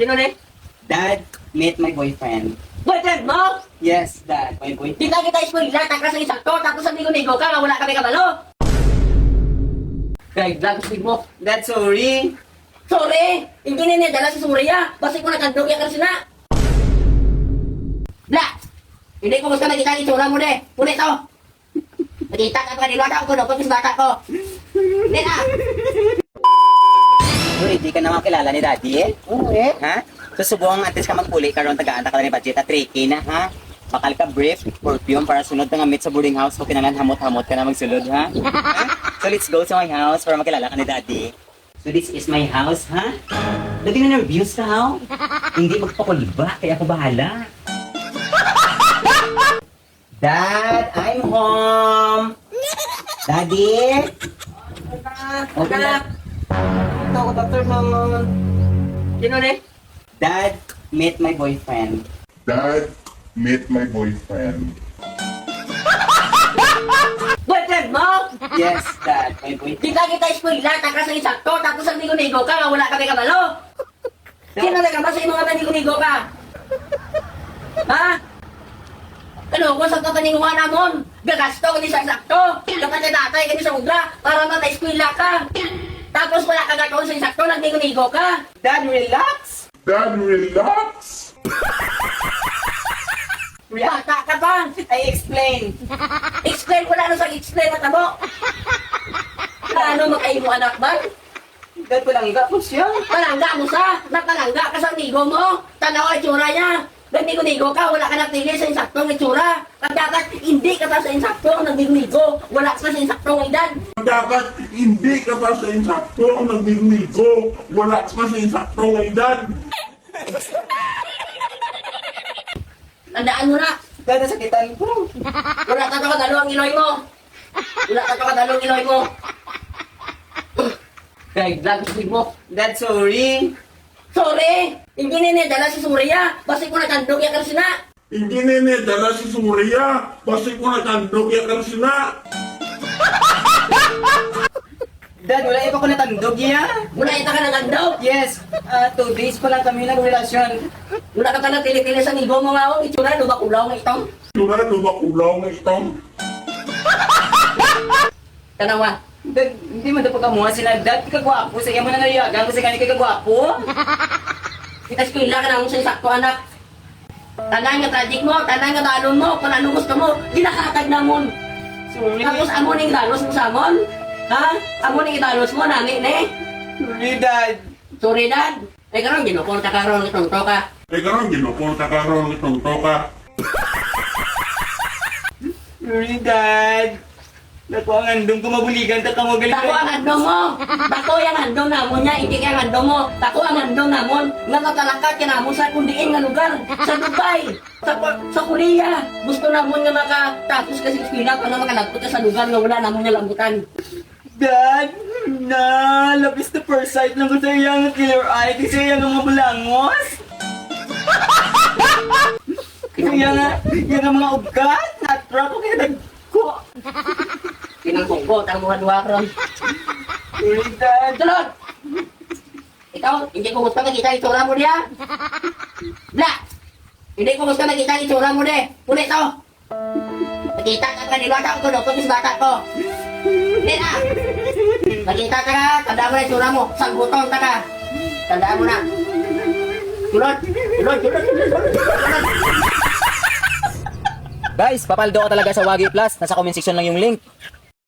Sino ni? Dad, meet my boyfriend. Boyfriend mo? Yes, Dad, my boyfriend. Di ka kita eskwela, takras ang isakto, tapos ang ligo-ligo ka, wala kami kabalo. Kaya vlog mo. Dad, sorry. Sorry, hindi na niya dala si Surya. Basta ko nakandog yan kasi na. Bla! Hindi ko gusto nakita ang itsura mo de. Punit to. Nakita ka pa nilwata ko, napapis bata ko. Hindi na. Sorry, di ka naman kilala ni Daddy eh? Oo eh. Ha? Susubong antes ka magpuli, karon tagaan ka ni budget at tricky na ha? Bakal ka brief, perfume para sunod ka nga meet sa boarding house so kinangan hamot-hamot ka na magsulod ha? Ha? So let's go sa my house para makilala ka ni Daddy. So this is my house ha? Lagi na nervous ka ha? Hindi magpakulba, kaya ako bahala. Dad, I'm home! Daddy! Okay na. Ito ako, Dr. Mamon. Sino ni? Dad, meet my boyfriend. Dad, meet my boyfriend. Boyfriend mo? Yes, Dad, my boyfriend. Di ka kita eskwela, takras ang isakto, tapos ang ligo-ligo ka, wala kami kabalo. Sino na ka ba sa mga ligo-ligo ka? Ha? Ano, kung sa kakaninguha namon, gagasto ka ni sa sakto, kapag nadatay ka ni sa udra, para mata-eskwela ka. Tapos wala ka gagawin sa sakto, nagnigo-nigo ka. Dad, relax! Dad, relax! Bata ka pa. I explain. Explain ko na ano sa explain na mo. Ano makain mo anak ba? Dad, palangga po siya. Palangga mo sa, napalangga ka sa nigo mo. Tanaw ang itsura niya. Nagnigo-nigo ka, wala ka napili sa insaktong itsura. Pag dapat hindi ka pa sa insaktong nagnigo-nigo, wala ka sa insaktong edad. Dapat hindi ka pa sa insakto ang nagliligo. Wala ka sa insakto ng edad. Tandaan mo na, Dad, nasakitan ko. wala ka to kadalo ang iloy mo. Wala ka to kadalo ang iloy mo. Kaya vlog mo. Dad, sorry. Sorry, hindi na niya dala si Surya. Basta ko nakandog yan kasi na. Hindi nene dala si Surya. Basta ko nakandog yan kasi na. Dad, wala iba ko natandog ya. Mula ita ka nakandog. Yes, 2 days pa lang kami nagrelasyon. Mula ka talang tili-tili sa nigo mo nga. Itsura, lubak-ulaw nga itong. Sura lumakulaw ng itong. Tanawa. Dad, hindi man dapat kamuha sila. Dad, kagwapo. Sa iya mo na nariyagan kasi kani kagwapo. Kita eskwela ka na mo sa sakto anak. Tanay nga tragic mo, tanay nga dalon mo, kung ano gusto mo, ginakatag na mo. Sorry. Tapos amo ning dalos mo sa amon. Ha? Amo ning dalos mo, nani, ne? Sorry, Dad. Sorry, dad. Ay, karon, ginukol ta karon, itong ka. Teka lang, ginupunta ka ron itong toka. Sorry, Dad. Naku, ang andong ko mabuligan ta ka mo galing. Tako ang handong mo. Tako yung handong namon niya, hindi kaya handong mo. Tako ang handong namon. Nga matalakat ka namon sa kundiin nga lugar. Sa Dubai. Sa Korea. Gusto namon nga makatapos kasi eskwela para makalagpot ka sa lugar nga wala namon nga lambutan. Dad, na, labis na first sight lang ko sa iyang killer eye kasi iyang mga bulangos. Yung mga ugat, na-trap ko kaya nagko. Pinangkungkot ang mga duwa karon. Sorry, Dad. Sunod! Ikaw, hindi ko gusto nakita ang itsura mo diya. Bla! Hindi ko gusto nakita ang itsura mo de. Ulit to. Nakita ka ka nilwata ko, napapis bata ko. Hindi na. Nakita ka ka, tandaan mo na itsura mo. Sangguton ka ka. Tandaan mo na. Sunod! Sunod! Guys, papaldo ko talaga sa Wagi Plus. Nasa comment section lang yung link.